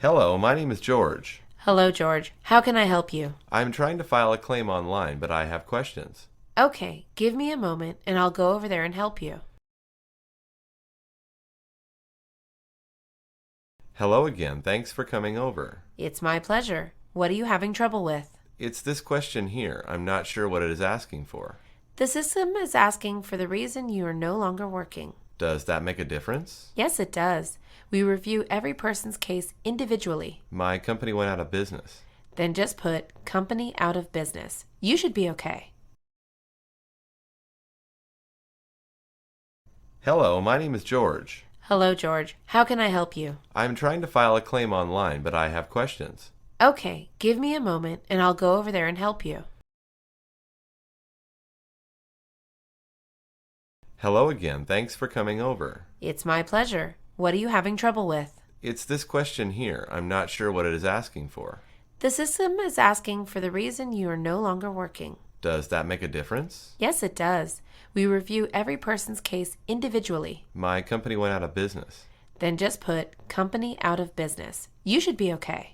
Hello, my name is George. Hello, George. How can I help you? I'm trying to file a claim online, but I have questions. Okay, give me a moment and I'll go over there and help you. Hello again, thanks for coming over. It's my pleasure. What are you having trouble with? It's this question here. I'm not sure what it is asking for. The system is asking for the reason you are no longer working. Does that make a difference? Yes, it does. We review every person's case individually. My company went out of business. Then just put company out of business. You should be okay. Hello, my name is George. Hello, George. How can I help you? I'm trying to file a claim online, but I have questions. Okay, give me a moment and I'll go over there and help you. Hello again, thanks for coming over. It's my pleasure. What are you having trouble with? It's this question here. I'm not sure what it is asking for. The system is asking for the reason you are no longer working. Does that make a difference? Yes, it does. We review every person's case individually. My company went out of business. Then just put company out of business. You should be okay.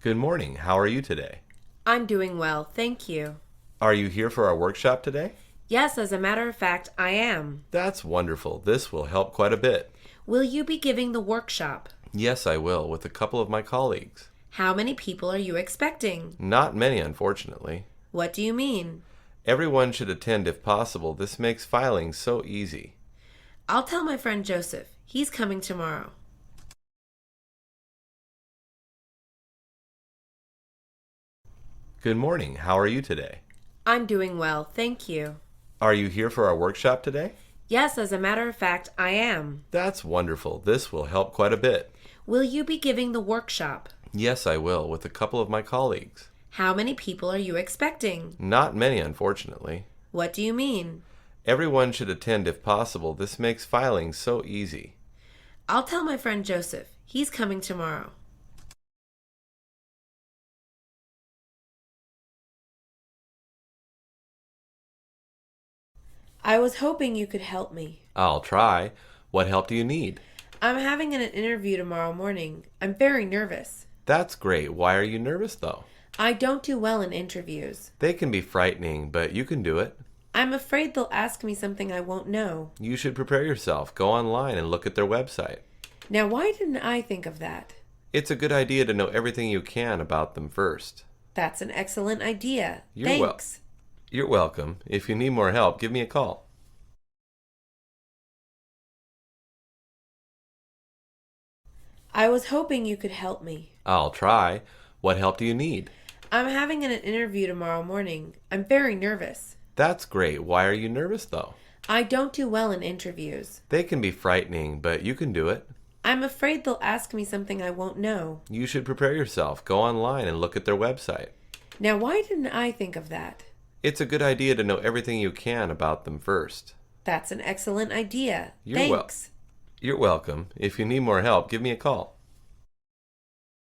Good morning, how are you today? I'm doing well, thank you. Are you here for our workshop today? Yes, as a matter of fact, I am. That's wonderful. This will help quite a bit. Will you be giving the workshop? Yes, I will, with a couple of my colleagues. How many people are you expecting? Not many, unfortunately. What do you mean? Everyone should attend if possible. This makes filing so easy. I'll tell my friend Joseph. He's coming tomorrow. Good morning, how are you today? I'm doing well, thank you. Are you here for our workshop today? Yes, as a matter of fact, I am. That's wonderful. This will help quite a bit. Will you be giving the workshop? Yes, I will, with a couple of my colleagues. How many people are you expecting? Not many, unfortunately. What do you mean? Everyone should attend if possible. This makes filing so easy. I'll tell my friend Joseph. He's coming tomorrow. I was hoping you could help me. I'll try. What help do you need? I'm having an interview tomorrow morning. I'm very nervous. That's great. Why are you nervous, though? I don't do well in interviews. They can be frightening, but you can do it. I'm afraid they'll ask me something I won't know. You should prepare yourself. Go online and look at their website. Now, why didn't I think of that? It's a good idea to know everything you can about them first. That's an excellent idea. You're Thanks. You're welcome. If you need more help, give me a call. I was hoping you could help me. I'll try. What help do you need? I'm having an interview tomorrow morning. I'm very nervous. That's great. Why are you nervous, though? I don't do well in interviews. They can be frightening, but you can do it. I'm afraid they'll ask me something I won't know. You should prepare yourself. Go online and look at their website. Now, why didn't I think of that? It's a good idea to know everything you can about them first. That's an excellent idea. You're Thanks. You're welcome. If you need more help, give me a call.